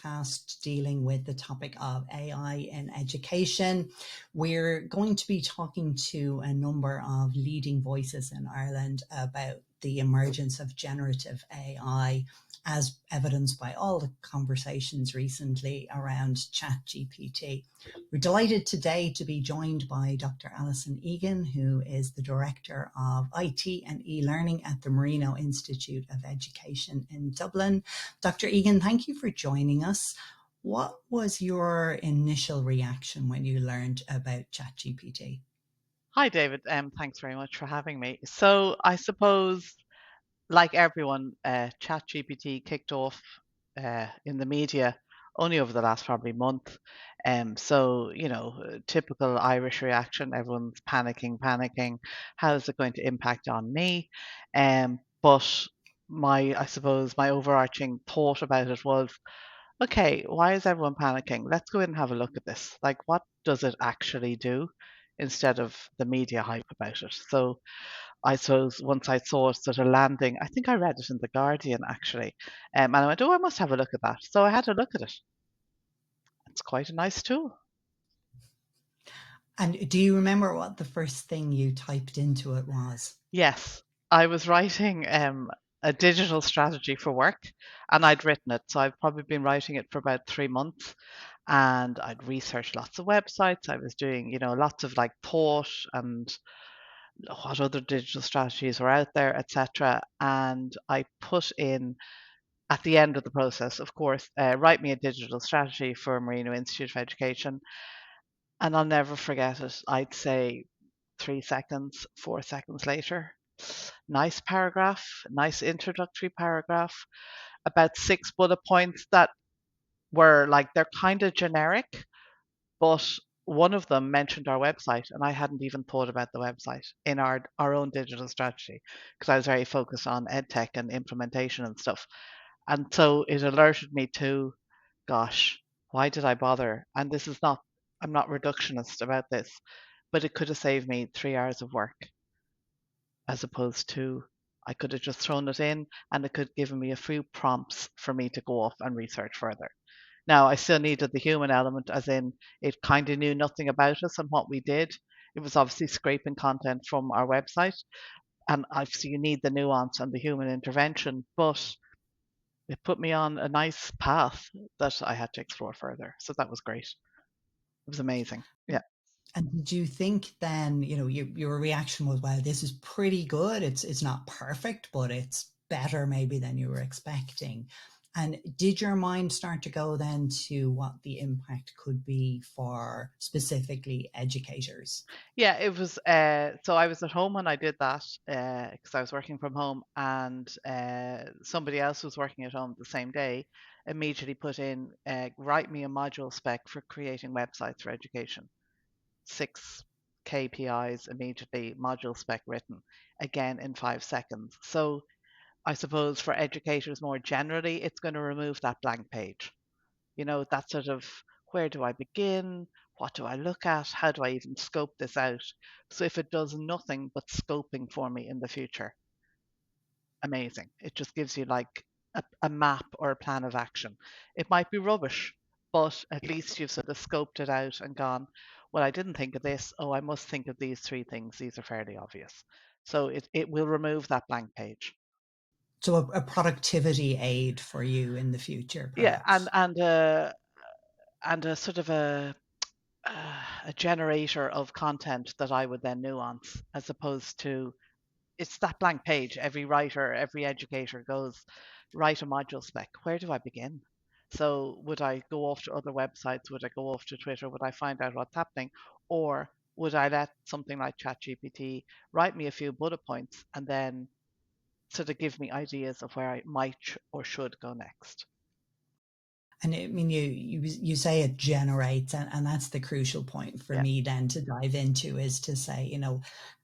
podcast dealing with the topic of AI in education. We're going to be talking to a number of leading voices in Ireland about the emergence of generative AI, as evidenced by all the conversations recently around ChatGPT. We're delighted today to be joined by Dr. Alison Egan, who is the Director of IT and eLearning at the Marino Institute of Education in Dublin. Dr. Egan, thank you for joining us. What was your initial reaction when you learned about ChatGPT? Hi, David. Thanks very much for having me. So I suppose, like everyone, ChatGPT kicked off in the media only over the last probably month. So, typical Irish reaction, everyone's panicking. How is it going to impact on me? But I suppose my overarching thought about it was, okay, why is everyone panicking? Let's go in and have a look at this. Like, what does it actually do instead of the media hype about it? So I suppose once I saw it sort of landing, I think I read it in The Guardian actually, and I went, oh, I must have a look at that. So I had a look at it. It's quite a nice tool. And do you remember what the first thing you typed into it was? Yes, I was writing a digital strategy for work, and I'd written it. So I've probably been writing it for about 3 months, and I'd researched lots of websites. I was doing, lots of like thought and what other digital strategies were out there, etc. And I put in at the end of the process, of course, write me a digital strategy for Marino Institute of Education, and I'll never forget it. I'd say 3 seconds, 4 seconds later, nice paragraph, nice introductory paragraph, about 6 bullet points that were like they're kind of generic, but one of them mentioned our website, and I hadn't even thought about the website in our own digital strategy because I was very focused on edtech and implementation and stuff. And so it alerted me to, gosh, why did I bother? And I'm not reductionist about this, but it could have saved me 3 hours of work as opposed to I could have just thrown it in and it could have given me a few prompts for me to go off and research further. Now, I still needed the human element, as in it kind of knew nothing about us and what we did. It was obviously scraping content from our website, and obviously you need the nuance and the human intervention, but it put me on a nice path that I had to explore further. So that was great. It was amazing. Yeah. And did you think then, your reaction was, well, this is pretty good. It's not perfect, but it's better maybe than you were expecting. And did your mind start to go then to what the impact could be for specifically educators? Yeah, it was. So I was at home when I did that because I was working from home, and somebody else was working at home the same day. Immediately put in, write me a module spec for creating websites for education. 6 KPIs immediately, module spec written, again in 5 seconds. So I suppose for educators more generally, it's going to remove that blank page. That sort of where do I begin? What do I look at? How do I even scope this out? So if it does nothing but scoping for me in the future, amazing. It just gives you like a map or a plan of action. It might be rubbish, but at least you've sort of scoped it out and gone, well, I didn't think of this. Oh, I must think of these 3 things. These are fairly obvious. So it will remove that blank page. So a productivity aid for you in the future, Yeah, perhaps. and a sort of a generator of content that I would then nuance as opposed to it's that blank page. Every writer, every educator goes, write a module spec. Where do I begin? So would I go off to other websites? Would I go off to Twitter? Would I find out what's happening? Or would I let something like ChatGPT write me a few bullet points and then sort of give me ideas of where I might or should go next? And I mean, you say it generates, and that's the crucial point for Yeah. me then to dive into is to say,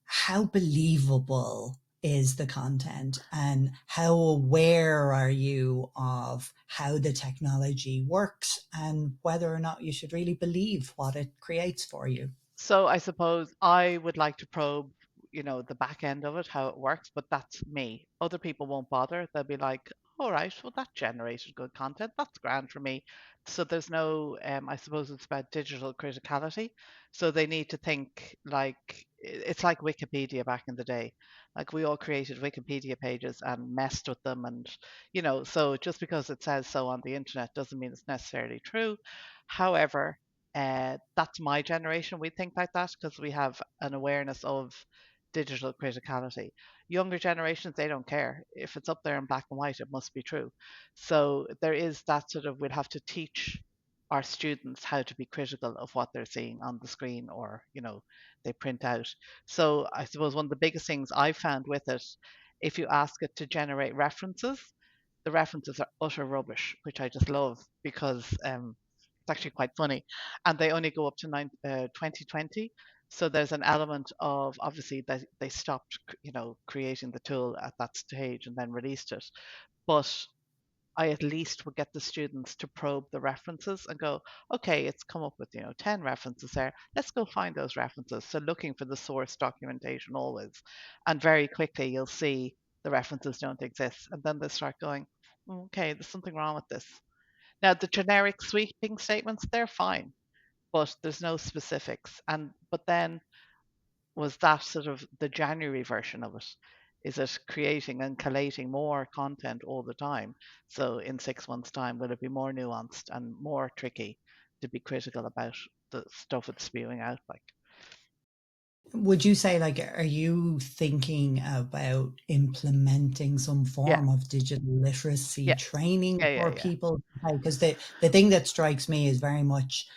how believable is the content and how aware are you of how the technology works and whether or not you should really believe what it creates for you? So I suppose I would like to probe, the back end of it, how it works, but that's me. Other people won't bother. They'll be like, all right, well, that generated good content. That's grand for me. So there's no, I suppose it's about digital criticality. So they need to think like, it's like Wikipedia back in the day. Like we all created Wikipedia pages and messed with them. And, so just because it says so on the internet doesn't mean it's necessarily true. However, that's my generation. We think like that because we have an awareness of digital criticality. Younger generations, they don't care. If it's up there in black and white, it must be true. So there is that sort of, we'll have to teach our students how to be critical of what they're seeing on the screen or, they print out. So I suppose one of the biggest things I've found with it, if you ask it to generate references, the references are utter rubbish, which I just love because it's actually quite funny. And they only go up to 2020. So there's an element of obviously that they stopped, creating the tool at that stage and then released it. But I at least would get the students to probe the references and go, okay, it's come up with, 10 references there. Let's go find those references. So looking for the source documentation always. And very quickly you'll see the references don't exist. And then they start going, okay, there's something wrong with this. Now the generic sweeping statements, they're fine, but there's no specifics. But then was that sort of the January version of it? Is it creating and collating more content all the time? So in 6 months' time, will it be more nuanced and more tricky to be critical about the stuff it's spewing out? Like, Would you say, like, are you thinking about implementing some yeah, form of digital literacy yeah, training yeah, yeah, for yeah. people? Because the thing that strikes me is very much,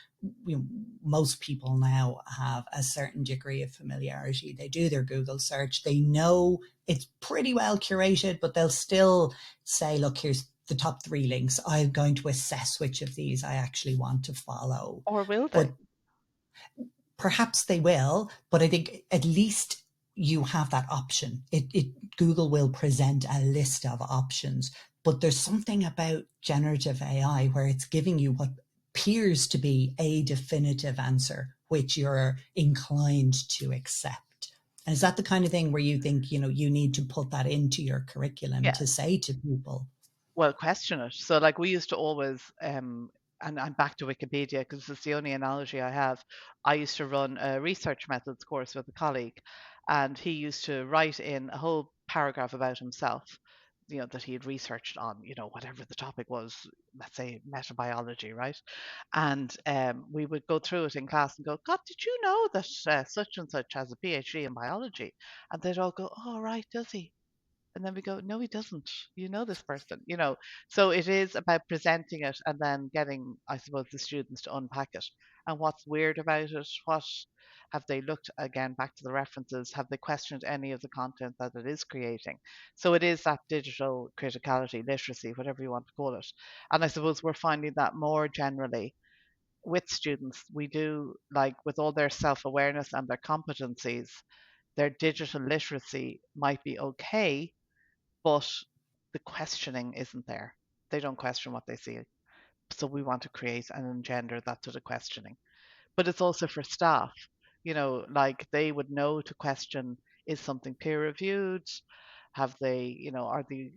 most people now have a certain degree of familiarity. They do their Google search, they know it's pretty well curated, but they'll still say, look, here's the top three links. I'm going to assess which of these I actually want to follow. Or will they? But perhaps they will, but I think at least you have that option. Google will present a list of options, but there's something about generative AI where it's giving you what appears to be a definitive answer, which you're inclined to accept. And is that the kind of thing where you think, you need to put that into your curriculum Yeah. to say to people, Well, question it. So, like, we used to always, and I'm back to Wikipedia because it's the only analogy I have. I used to run a research methods course with a colleague, and he used to write in a whole paragraph about himself, that he had researched on, whatever the topic was, let's say metabiology, right? And we would go through it in class and go, God, did you know that such and such has a PhD in biology? And they'd all go, oh, right, does he? And then we go, no, he doesn't. You know this person, So it is about presenting it and then getting, I suppose, the students to unpack it. And what's weird about it? What have they looked again back to the references? Have they questioned any of the content that it is creating? So it is that digital criticality, literacy, whatever you want to call it. And I suppose we're finding that more generally with students. We do, like, with all their self awareness and their competencies, their digital literacy might be okay, but the questioning isn't there. They don't question what they see. So we want to create and engender that sort of questioning. But it's also for staff, like they would know to question, is something peer reviewed? Have they, are the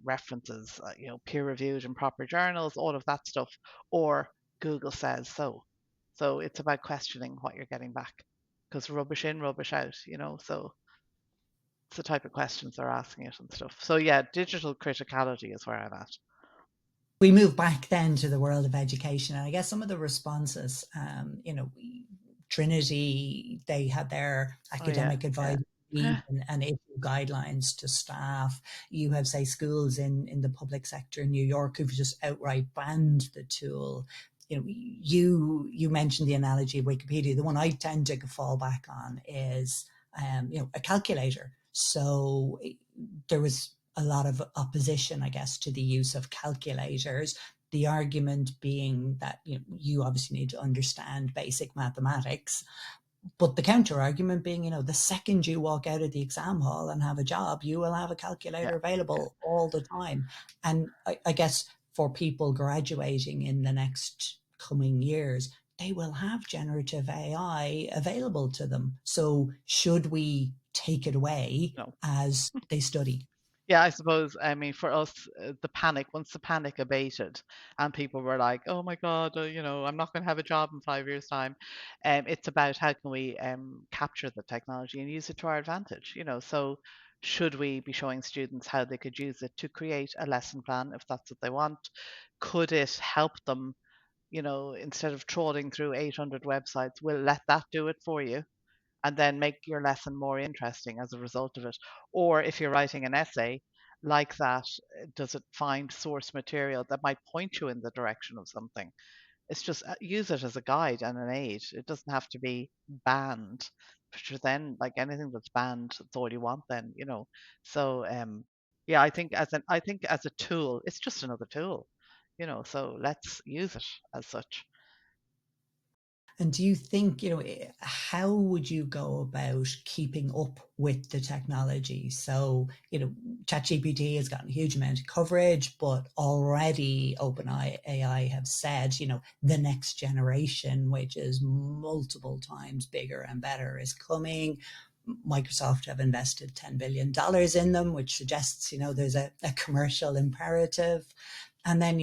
references, peer reviewed in proper journals, all of that stuff, or Google says so. So it's about questioning what you're getting back because rubbish in, rubbish out, so it's the type of questions they're asking it and stuff. So yeah, digital criticality is where I'm at. we move back then to the world of education, and I guess some of the responses, Trinity, they had their Oh yeah, academic yeah, advice and issue guidelines to staff. You have, say, schools in the public sector in New York who've just outright banned the tool. You mentioned the analogy of Wikipedia. The one I tend to fall back on is a calculator. So there was a lot of opposition, I guess, to the use of calculators. The argument being that you obviously need to understand basic mathematics, but the counter argument being, the second you walk out of the exam hall and have a job, you will have a yeah, calculator yeah. available all the time. And I guess for people graduating in the next coming years, they will have generative AI available to them. So should we take it away No, as they study? Yeah, I suppose, I mean, for us, once the panic abated and people were like, oh my God, I'm not going to have a job in 5 years' time. It's about how can we capture the technology and use it to our advantage, So should we be showing students how they could use it to create a lesson plan if that's what they want? Could it help them, instead of trawling through 800 websites, we'll let that do it for you and then make your lesson more interesting as a result of it. Or if you're writing an essay like that, does it find source material that might point you in the direction of something? It's just use it as a guide and an aid. It doesn't have to be banned. But then, like anything that's banned, that's all you want. Then. So yeah, I think as a tool, it's just another tool. So let's use it as such. And do you think, how would you go about keeping up with the technology? So, ChatGPT has gotten a huge amount of coverage, but already OpenAI have said, the next generation, which is multiple times bigger and better, is coming. Microsoft have invested $10 billion in them, which suggests, there's a commercial imperative. And then,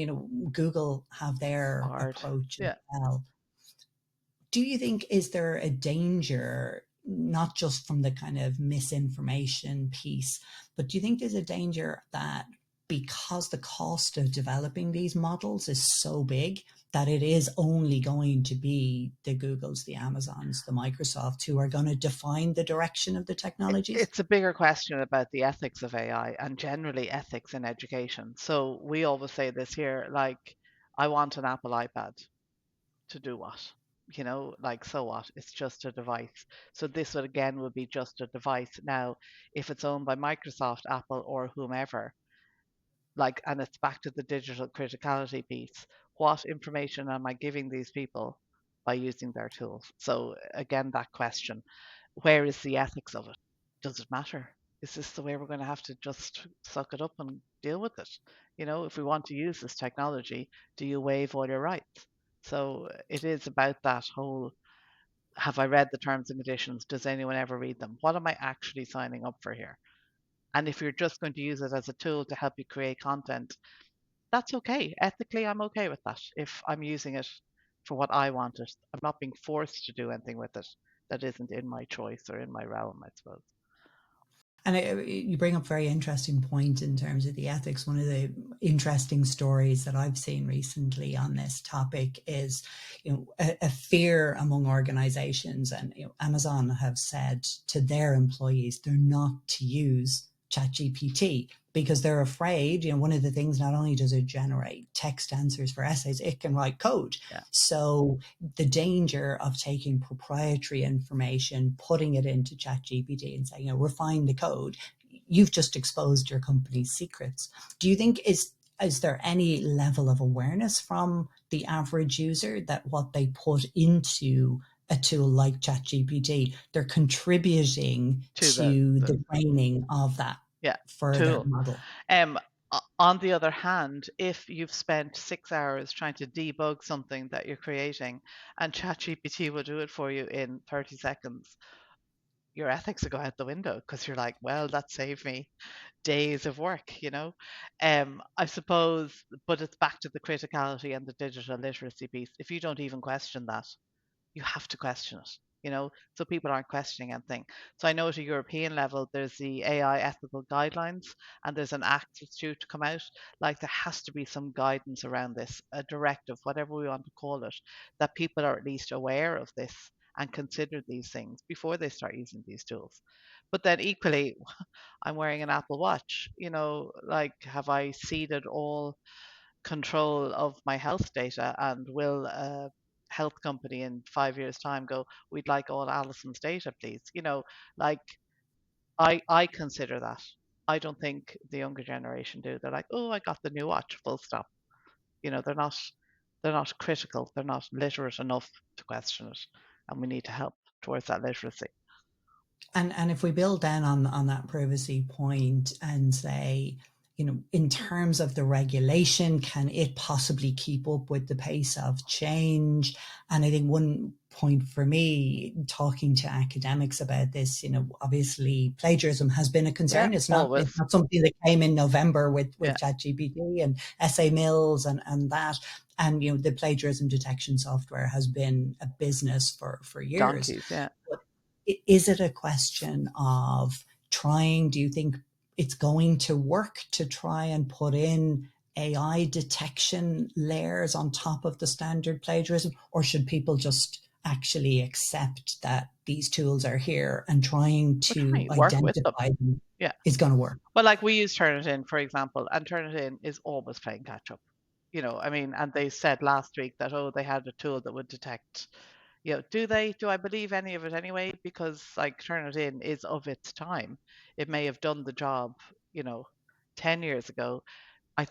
Google have their Hard. approach as Yeah. well. Do you think, is there a danger, not just from the kind of misinformation piece, but do you think there's a danger that because the cost of developing these models is so big that it is only going to be the Googles, the Amazons, the Microsofts who are going to define the direction of the technologies? It's a bigger question about the ethics of AI and generally ethics in education. So we always say this here, like, I want an Apple iPad to do what? Like, so what? It's just a device. So this would again would be just a device. Now, if it's owned by Microsoft, Apple, or whomever, like, and it's back to the digital criticality piece. What information am I giving these people by using their tools? So again, that question, where is the ethics of it? Does it matter? Is this the way we're going to have to just suck it up and deal with it? If we want to use this technology, do you waive all your rights? So it is about that whole, have I read the terms and conditions? Does anyone ever read them? What am I actually signing up for here? And if you're just going to use it as a tool to help you create content, that's okay. Ethically, I'm okay with that. If I'm using it for what I want it, I'm not being forced to do anything with it that isn't in my choice or in my realm, I suppose. And you bring up a very interesting point in terms of the ethics. One of the interesting stories that I've seen recently on this topic is, a fear among organizations, and Amazon have said to their employees they're not to use ChatGPT because they're afraid. One of the things, not only does it generate text answers for essays, it can write code. Yeah. So the danger of taking proprietary information, putting it into ChatGPT and saying, refine the code, you've just exposed your company's secrets. Do you think, is there any level of awareness from the average user that what they put into a tool like ChatGPT, they're contributing To to the training of that yeah, further tool. model? On the other hand, if you've spent 6 hours trying to debug something that you're creating and ChatGPT will do it for you in 30 seconds, your ethics will go out the window because you're like, well, that saved me days of work. I suppose, but it's back to the criticality and the digital literacy piece. If you don't even question that, you have to question it. So people aren't questioning anything. So I know at a European level there's the AI ethical guidelines and there's an act that's due to come out. Like, there has to be some guidance around this, a directive, whatever we want to call it, that people are at least aware of this and consider these things before they start using these tools. But then equally, I'm wearing an Apple Watch, like, have I ceded all control of my health data, and will a health company in 5 years' time go, we'd like all Alison's data, please? Like, I consider that. I don't think the younger generation do. They're like, oh, I got the new watch, full stop. They're not critical, they're not literate enough to question it. And we need to help towards that literacy. And if we build down on that privacy point and say, in terms of the regulation, can it possibly keep up with the pace of change? And I think one point for me, talking to academics about this, obviously plagiarism has been a Yeah, concern. It's always. not something that came in November with Yeah, ChatGPT and essay mills and that. And the plagiarism detection software has been a business for years. donkeys. Yeah. But is it a question of trying? Do you think it's going to work to try and put in AI detection layers on top of the standard plagiarism, or should people just actually accept that these tools are here and trying We're to trying to work with them. identify them Yeah. is going to work? Well, like we use Turnitin, for example, and Turnitin is always playing catch up. I mean, and they said last week that, oh, they had a tool that would detect, do they? Do I believe any of it anyway? Because like Turnitin is of its time. It may have done the job, you know, 10 years ago.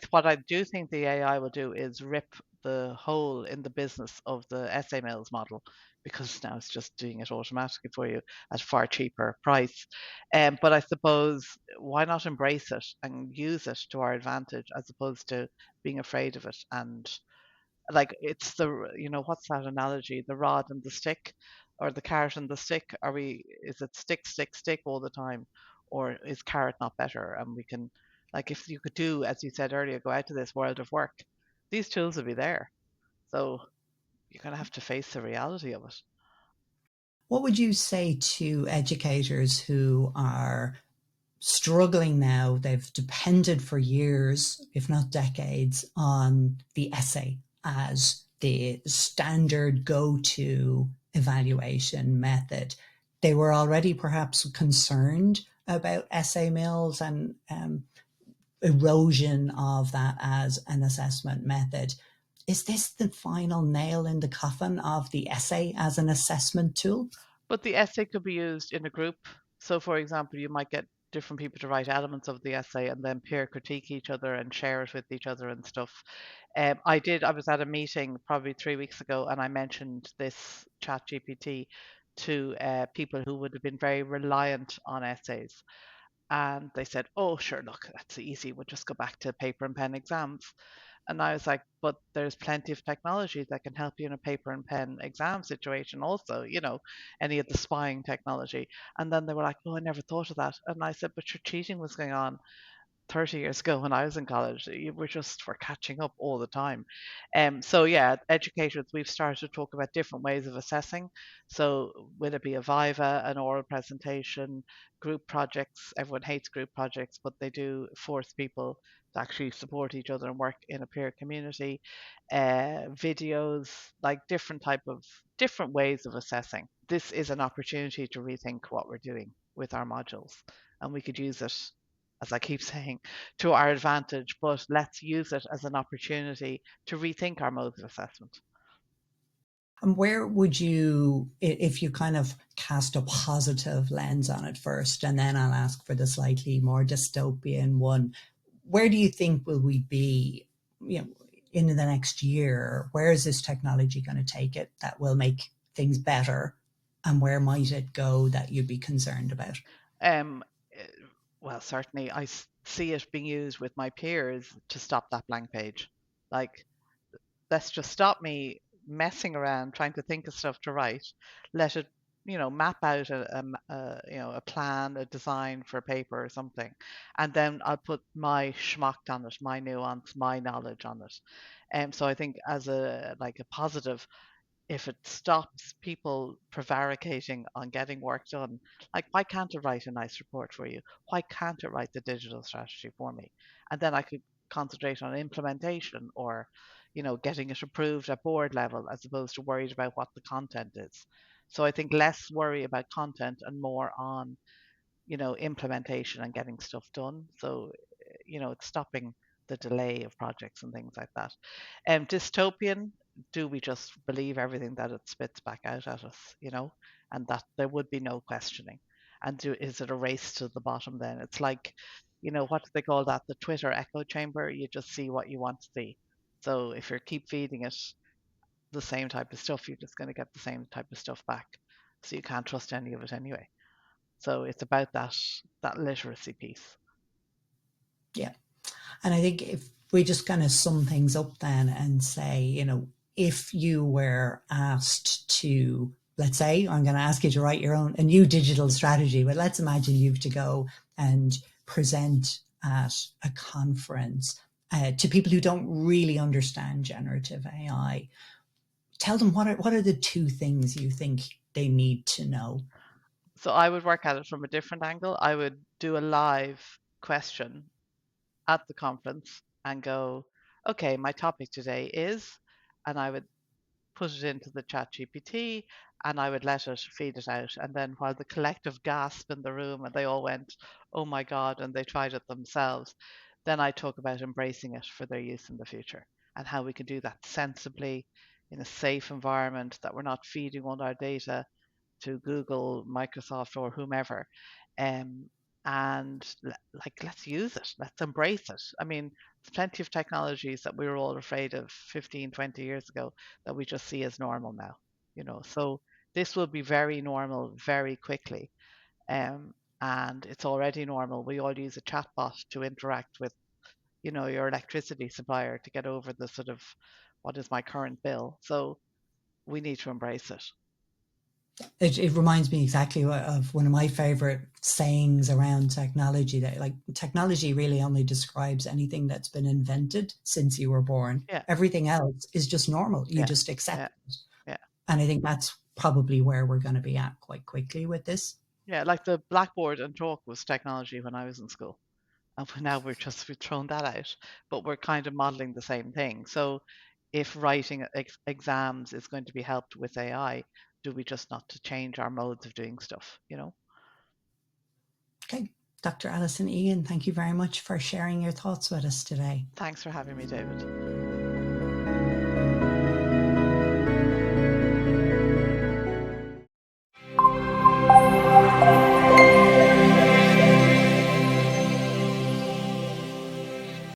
What I do think the AI will do is rip the hole in the business of the essay mills model, because now it's just doing it automatically for you at a far cheaper price. But I suppose, why not embrace it and use it to our advantage as opposed to being afraid of it? And like, it's what's that analogy, the rod and the stick, or the carrot and the stick? Is it stick stick stick all the time, or is carrot not better? And we can, like, if you could do, as you said earlier, go out to this world of work, these tools will be there. So you're going to have to face the reality of it. What would you say to educators who are struggling now? They've depended for years, if not decades, on the essay as the standard go-to evaluation method. They were already perhaps concerned about essay mills and erosion of that as an assessment method. Is this the final nail in the coffin of the essay as an assessment tool? But the essay could be used in a group. So, for example, you might get different people to write elements of the essay and then peer critique each other and share it with each other and stuff. I was at a meeting probably 3 weeks ago, and I mentioned this chat GPT to people who would have been very reliant on essays. And they said, oh, sure, look, that's easy. We'll just go back to paper and pen exams. And I was like, but there's plenty of technology that can help you in a paper and pen exam situation, also, any of the spying technology. And then they were like, oh, I never thought of that. And I said, but your cheating was going on 30 years ago when I was in college. We're catching up all the time. So yeah, educators, we've started to talk about different ways of assessing. So will it be a viva, an oral presentation, group projects? Everyone hates group projects, but they do force people to actually support each other and work in a peer community. Videos, like different ways of assessing. This is an opportunity to rethink what we're doing with our modules, and we could use it, as I keep saying, to our advantage, but let's use it as an opportunity to rethink our modes of assessment. And where would you, if you kind of cast a positive lens on it first, and then I'll ask for the slightly more dystopian one, where do you think will we be, in the next year? Where is this technology going to take it that will make things better? And where might it go that you'd be concerned about? Um, eh, well, certainly I see it being used with my peers to stop that blank page. Like, let's just stop me messing around trying to think of stuff to write. Let it, map out a plan, a design for a paper or something, and then I'll put my schmack on it, my nuance, my knowledge on it. So I think, as a positive, if it stops people prevaricating on getting work done, like, why can't it write a nice report for you? Why can't it write the digital strategy for me? And then I could concentrate on implementation, or, getting it approved at board level, as opposed to worried about what the content is. So I think less worry about content and more on, implementation and getting stuff done. So, it's stopping the delay of projects and things like that. Dystopian, do we just believe everything that it spits back out at us, and that there would be no questioning? And is it a race to the bottom then? It's like, what do they call that? The Twitter echo chamber. You just see what you want to see. So if you keep feeding it the same type of stuff, you're just going to get the same type of stuff back. So you can't trust any of it anyway. So it's about that literacy piece. Yeah. And I think if we just kind of sum things up then and say, if you were asked to, let's say, I'm going to ask you to write a new digital strategy, but let's imagine you have to go and present at a conference to people who don't really understand generative AI. Tell them what are the two things you think they need to know? So I would work at it from a different angle. I would do a live question at the conference and go, okay, my topic today is, and I would put it into the chat GPT and I would let it feed it out. And then while the collective gasp in the room and they all went, oh my God, and they tried it themselves, then I talk about embracing it for their use in the future and how we can do that sensibly in a safe environment, that we're not feeding all our data to Google, Microsoft, or whomever. Um, and like, let's use it, let's embrace it. I mean, there's plenty of technologies that we were all afraid of 15, 20 years ago that we just see as normal now, So this will be very normal very quickly. Um, and it's already normal. We all use a chatbot to interact with, your electricity supplier to get over the sort of what is my current bill. So we need to embrace it. It reminds me exactly of one of my favorite sayings around technology, that like technology really only describes anything that's been invented since you were born. Yeah, Everything else is just normal. You yeah, just accept yeah, it. yeah. And I think that's probably where we're going to be at quite quickly with this. Yeah, like the blackboard and chalk was technology when I was in school. And now we've thrown that out, but we're kind of modeling the same thing. So if writing exams is going to be helped with AI, do we just not to change our modes of doing stuff? Okay. Dr. Alison Egan, thank you very much for sharing your thoughts with us today. Thanks for having me, David.